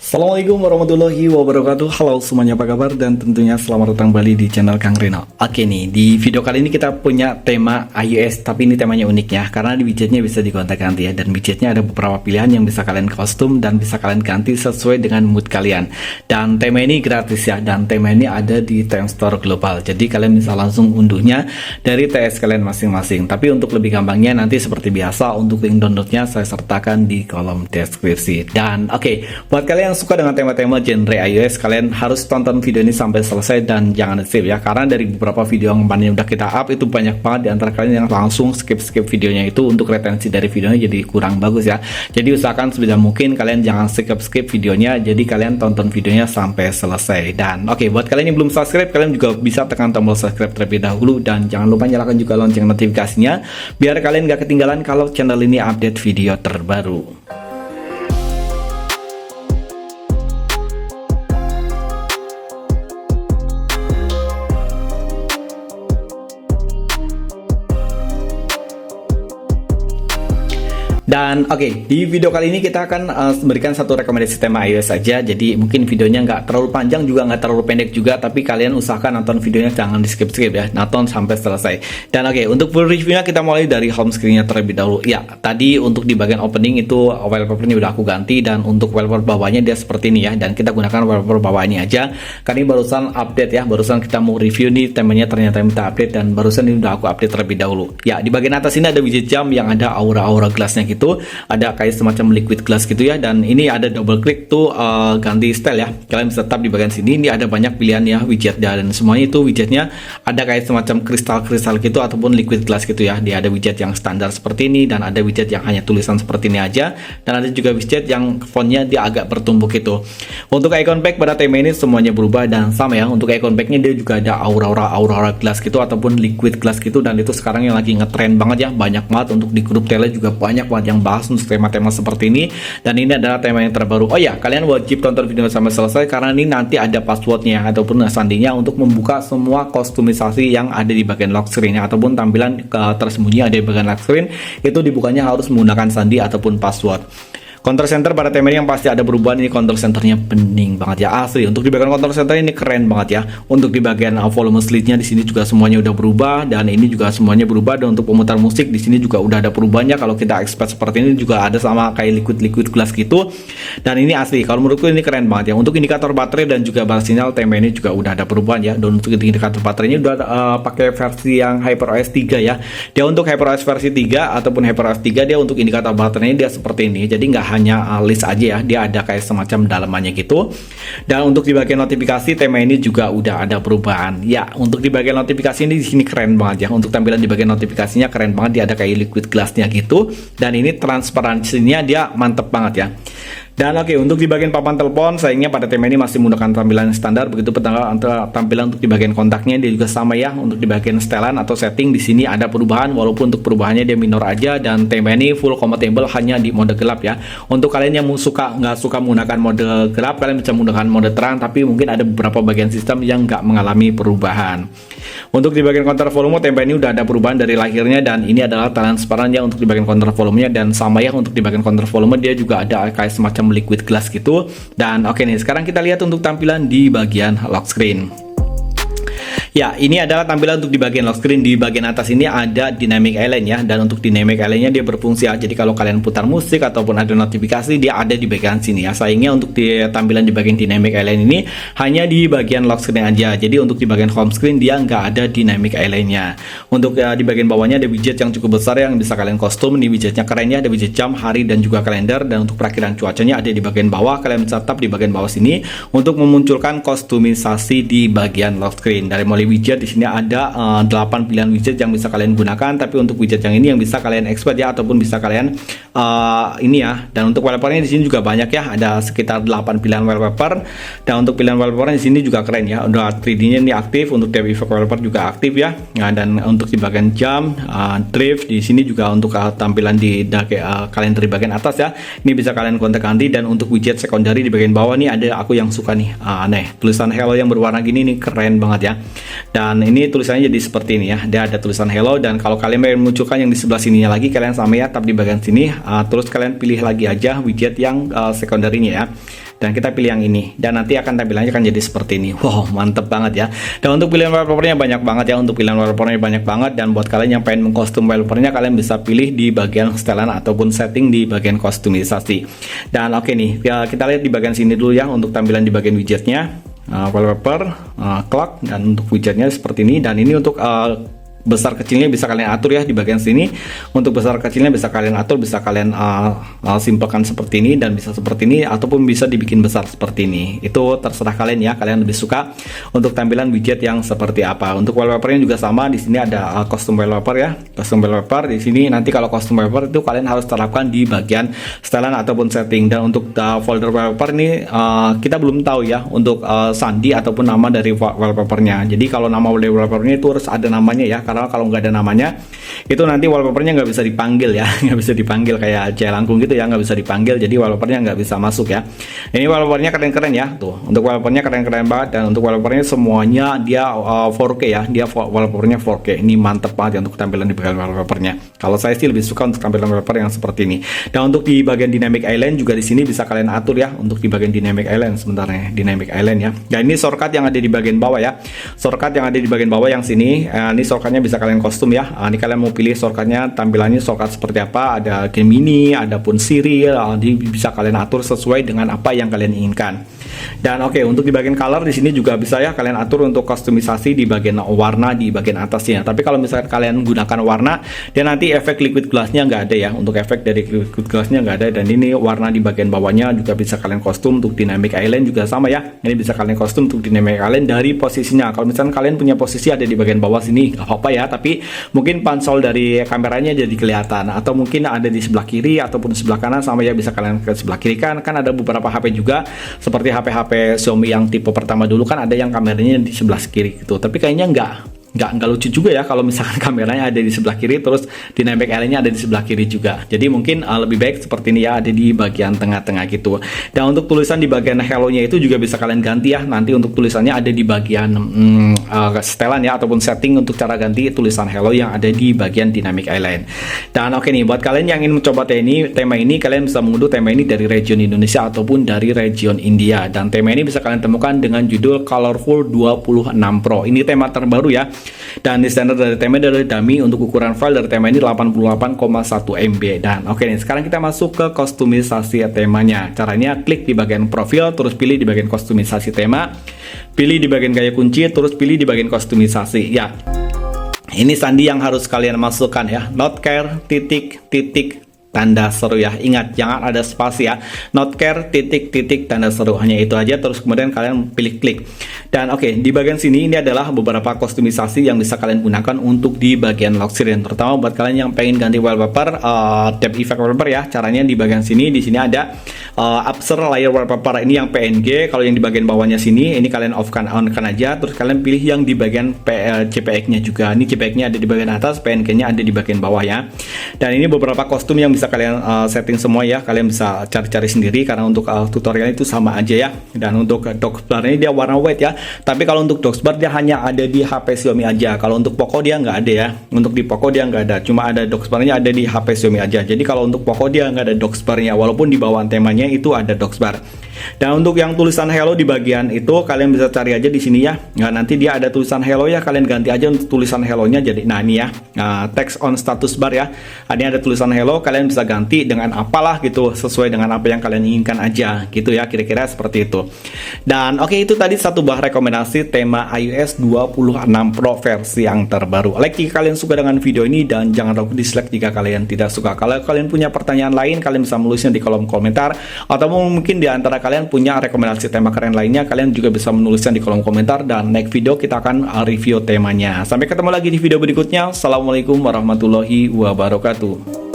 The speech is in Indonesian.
Assalamualaikum warahmatullahi wabarakatuh. Halo semuanya, apa kabar? Dan tentunya selamat datang kembali di channel Kang Reno. Oke nih, di video kali ini kita punya tema iOS, tapi ini temanya unik ya, karena di widgetnya bisa digonta-ganti ya. Dan widgetnya ada beberapa pilihan yang bisa kalian custom dan bisa kalian ganti sesuai dengan mood kalian. Dan tema ini gratis ya, dan tema ini ada di TM Store Global. Jadi kalian bisa langsung unduhnya dari TS kalian masing-masing. Tapi untuk lebih gampangnya nanti seperti biasa, untuk link downloadnya saya sertakan di kolom deskripsi. Dan oke, buat kalian yang suka dengan tema-tema genre iOS, kalian harus tonton video ini sampai selesai dan jangan skip ya, karena dari beberapa video yang kemarin udah kita up itu banyak banget di antara kalian yang langsung skip videonya, itu untuk retensi dari videonya jadi kurang bagus ya. Jadi usahakan sebisa mungkin kalian jangan skip videonya, jadi kalian tonton videonya sampai selesai. Dan oke, buat kalian yang belum subscribe, kalian juga bisa tekan tombol subscribe terlebih dahulu, dan jangan lupa nyalakan juga lonceng notifikasinya biar kalian gak ketinggalan kalau channel ini update video terbaru. Dan oke, di video kali ini kita akan memberikan satu rekomendasi tema iOS saja. Jadi mungkin videonya nggak terlalu panjang juga nggak terlalu pendek juga, tapi kalian usahakan nonton videonya, jangan di skip ya, nonton sampai selesai. Dan oke, untuk full reviewnya kita mulai dari home screennya terlebih dahulu. Ya, tadi untuk di bagian opening itu wallpapernya udah aku ganti, dan untuk wallpaper bawahnya dia seperti ini ya. Dan kita gunakan wallpaper bawah ini aja, karena ini barusan update ya, barusan kita mau review nih temanya ternyata minta update, dan barusan ini udah aku update terlebih dahulu. Ya, di bagian atas ini ada widget jam yang ada aura-aura gelasnya gitu. Ada kayak semacam liquid glass gitu ya, dan ini ada double klik tuh ganti style ya. Kalian bisa tap di bagian sini, ini ada banyak pilihan ya widget, dan semuanya itu widgetnya ada kayak semacam kristal-kristal gitu ataupun liquid glass gitu ya. Dia ada widget yang standar seperti ini, dan ada widget yang hanya tulisan seperti ini aja, dan ada juga widget yang fontnya dia agak bertumpuk gitu. Untuk icon back pada tema ini semuanya berubah dan sama ya. Untuk icon backnya dia juga ada aura-aura glass gitu ataupun liquid glass gitu, dan itu sekarang yang lagi ngetrend banget ya, banyak banget. Untuk di grup tele juga banyak banget yang bahas untuk tema-tema seperti ini, dan ini adalah tema yang terbaru. Oh ya, kalian wajib tonton video sampai selesai, karena ini nanti ada passwordnya ataupun sandinya untuk membuka semua kostumisasi yang ada di bagian lock screen ya, ataupun tampilan tersembunyi ada di bagian lock screen, itu dibukanya harus menggunakan sandi ataupun password. Control center pada tema ini yang pasti ada perubahan. Ini control centernya bening banget ya, asli. Untuk di bagian control center ini keren banget ya. Untuk di bagian volume slide-nya di sini juga semuanya udah berubah, dan ini juga semuanya berubah. Dan untuk pemutar musik di sini juga udah ada perubahannya. Kalau kita expert seperti ini juga ada sama kayak liquid glass gitu. Dan ini asli, kalau menurutku ini keren banget ya. Untuk indikator baterai dan juga balas sinyal tema ini juga udah ada perubahan ya. Dan untuk indikator baterainya udah pakai versi yang HyperOS 3 ya. Dia untuk HyperOS versi 3 ataupun HyperOS 3, dia untuk indikator baterainya dia seperti ini. Jadi nggak hanya list aja ya, dia ada kayak semacam dalamannya gitu. Dan untuk di bagian notifikasi tema ini juga udah ada perubahan ya. Untuk di bagian notifikasi ini di sini keren banget ya. Untuk tampilan di bagian notifikasinya keren banget, dia ada kayak liquid glassnya gitu, dan ini transparansinya dia mantep banget ya. Dan oke, untuk di bagian papan telepon sayangnya pada tema ini masih menggunakan tampilan standar, begitu tampilan untuk di bagian kontaknya dia juga sama ya. Untuk di bagian setelan atau setting di sini ada perubahan, walaupun untuk perubahannya dia minor aja, dan tema ini full compatible hanya di mode gelap ya. Untuk kalian yang nggak suka menggunakan mode gelap, kalian bisa menggunakan mode terang, tapi mungkin ada beberapa bagian sistem yang nggak mengalami perubahan. Untuk di bagian kontrol volume tema ini udah ada perubahan dari lahirnya, dan ini adalah transparan ya untuk di bagian kontrol volumenya, dan sama ya untuk di bagian kontrol volume dia juga ada kayak semacam liquid glass gitu. Dan oke nih, sekarang kita lihat untuk tampilan di bagian lock screen. Ya, ini adalah tampilan untuk di bagian lock screen. Di bagian atas ini ada dynamic island ya, dan untuk dynamic island-nya dia berfungsi ya. Jadi kalau kalian putar musik ataupun ada notifikasi, dia ada di bagian sini ya. Sayangnya untuk di tampilan di bagian dynamic island ini hanya di bagian lock screen aja. Jadi untuk di bagian home screen dia nggak ada dynamic island-nya. Untuk di bagian bawahnya ada widget yang cukup besar yang bisa kalian custom. Ini widgetnya keren ya, ada widget jam, hari, dan juga kalender. Dan untuk perakiran cuacanya ada di bagian bawah. Kalian bisa tap di bagian bawah sini untuk memunculkan kostumisasi di bagian lock screen. Dari mulai widget di sini ada 8 pilihan widget yang bisa kalian gunakan, tapi untuk widget yang ini yang bisa kalian export ya, ataupun bisa kalian ini ya. Dan untuk wallpapernya di sini juga banyak ya, ada sekitar 8 pilihan wallpaper. Dan untuk pilihan wallpaper di sini juga keren ya, udah 3D-nya ini aktif, untuk depth effect wallpaper juga aktif ya. Nah, dan untuk di bagian jam, drift di sini juga untuk tampilan di kalender di bagian atas ya, ini bisa kalian gonta-ganti. Dan untuk widget secondary di bagian bawah nih ada aku yang suka nih, tulisan hello yang berwarna gini nih keren banget ya. Dan ini tulisannya jadi seperti ini ya. Dia ada tulisan hello, dan kalau kalian mau munculkan yang di sebelah sininya lagi, kalian sama ya, tap di bagian sini, terus kalian pilih lagi aja widget yang sekunderinya ya. Dan kita pilih yang ini, dan nanti akan tampilannya akan jadi seperti ini. Wow, mantep banget ya. Dan untuk pilihan wallpapernya banyak banget ya, untuk pilihan wallpapernya banyak banget. Dan buat kalian yang pengen mengkostum wallpapernya, kalian bisa pilih di bagian setelan ataupun setting di bagian kostumisasi. Dan oke nih, kita lihat di bagian sini dulu ya untuk tampilan di bagian widgetnya. Wallpaper, clock, dan untuk widgetnya seperti ini. Dan ini untuk besar kecilnya bisa kalian atur ya di bagian sini. Untuk besar kecilnya bisa kalian atur, bisa kalian simpelkan seperti ini, dan bisa seperti ini, ataupun bisa dibikin besar seperti ini. Itu terserah kalian ya, kalian lebih suka untuk tampilan widget yang seperti apa. Untuk wallpapernya juga sama, di sini ada custom wallpaper ya. Custom wallpaper di sini, nanti kalau custom wallpaper itu kalian harus terapkan di bagian setelan ataupun setting. Dan untuk folder wallpaper ini kita belum tahu ya untuk sandi ataupun nama dari wallpapernya. Jadi kalau nama wallpapernya itu harus ada namanya ya, karena kalau nggak ada namanya itu nanti wallpapernya nggak bisa dipanggil ya, nggak bisa dipanggil kayak Jelangkung gitu ya, nggak bisa dipanggil, jadi wallpapernya nggak bisa masuk ya. Ini wallpapernya keren-keren ya, tuh untuk wallpapernya keren-keren banget. Dan untuk wallpapernya semuanya dia 4K ya, dia wallpapernya 4K. Ini mantep banget ya untuk tampilan di bagian wallpapernya. Kalau saya sih lebih suka untuk tampilan wallpaper yang seperti ini. Dan untuk di bagian dynamic island juga di sini bisa kalian atur ya, untuk di bagian dynamic island sebenarnya, dynamic island ya. Dan ini shortcut yang ada di bagian bawah ya, shortcut yang ada di bagian bawah yang sini, ini shortcutnya bisa kalian kostum ya. Ini kalian mau pilih shortcutnya, tampilannya shortcut seperti apa, ada Gemini, ada pun Siri, bisa kalian atur sesuai dengan apa yang kalian inginkan. Dan oke, untuk di bagian color di sini juga bisa ya kalian atur untuk kostumisasi di bagian warna di bagian atasnya. Tapi kalau misalkan kalian gunakan warna, dan nanti efek liquid glassnya nggak ada ya, untuk efek dari liquid glassnya nggak ada. Dan ini warna di bagian bawahnya juga bisa kalian kostum. Untuk dynamic island juga sama ya, ini bisa kalian kostum untuk dynamic island dari posisinya. Kalau misalkan kalian punya posisi ada di bagian bawah sini, nggak apa-apa ya, tapi mungkin pansel dari kameranya jadi kelihatan, atau mungkin ada di sebelah kiri ataupun sebelah kanan, sama ya, bisa kalian ke sebelah kiri. Kan ada beberapa HP juga seperti HP Xiaomi yang tipe pertama dulu kan ada yang kameranya di sebelah kiri gitu, tapi kayaknya nggak lucu juga ya kalau misalkan kameranya ada di sebelah kiri terus dynamic island-nya ada di sebelah kiri juga. Jadi mungkin lebih baik seperti ini ya, ada di bagian tengah-tengah gitu. Dan untuk tulisan di bagian hello-nya itu juga bisa kalian ganti ya, nanti untuk tulisannya ada di bagian setelan ya, ataupun setting untuk cara ganti tulisan hello yang ada di bagian dynamic island. Dan oke nih, buat kalian yang ingin mencoba tema ini, kalian bisa mengunduh tema ini dari region Indonesia ataupun dari region India. Dan tema ini bisa kalian temukan dengan judul Colorful 26 Pro. Ini tema terbaru ya. Dan di standar dari tema adalah dummy. Untuk ukuran file dari tema ini 88,1 MB. Dan oke nih, sekarang kita masuk ke kostumisasi temanya. Caranya klik di bagian profil, terus pilih di bagian kostumisasi tema, pilih di bagian gaya kunci, terus pilih di bagian kostumisasi ya. Ini sandi yang harus kalian masukkan ya, not care tanda seru ya. Ingat, jangan ada spasi ya, not care tanda seru, hanya itu aja. Terus kemudian kalian pilih klik. Dan oke, di bagian sini ini adalah beberapa kostumisasi yang bisa kalian gunakan untuk di bagian lock screen, terutama buat kalian yang pengen ganti wallpaper, tab effect wallpaper ya. Caranya di bagian sini, di sini ada upser layer wallpaper, ini yang PNG. Kalau yang di bagian bawahnya sini, ini kalian on-kan aja. Terus kalian pilih yang di bagian JPEG-nya juga. Ini JPEG-nya ada di bagian atas, PNG-nya ada di bagian bawah ya. Dan ini beberapa kostum yang bisa kalian setting semua ya, kalian bisa cari-cari sendiri karena untuk tutorial itu sama aja ya. Dan untuk docksbar ini dia warna white ya, tapi kalau untuk docksbar dia hanya ada di HP Xiaomi aja. Kalau untuk Poco dia nggak ada ya, untuk di Poco dia nggak ada, cuma ada docksbarnya ada di HP Xiaomi aja. Jadi kalau untuk Poco dia nggak ada docksbarnya, walaupun di bawah temanya itu ada docksbar. Dan untuk yang tulisan hello di bagian itu kalian bisa cari aja di sini ya. Nah, nanti dia ada tulisan hello ya, kalian ganti aja untuk tulisan hello-nya jadi, nah ini ya, text on status bar ya. Ini ada tulisan hello, kalian bisa ganti dengan apalah gitu, sesuai dengan apa yang kalian inginkan aja gitu ya, kira-kira seperti itu. Dan oke, itu tadi satu buah rekomendasi tema iOS 26 Pro versi yang terbaru. Like jika kalian suka dengan video ini, dan jangan lupa dislike jika kalian tidak suka. Kalau kalian punya pertanyaan lain, kalian bisa menulisnya di kolom komentar, atau mungkin di antara kalian punya rekomendasi tema keren lainnya, kalian juga bisa menulisnya di kolom komentar, dan next video kita akan review temanya. Sampai ketemu lagi di video berikutnya. Assalamualaikum warahmatullahi wabarakatuh.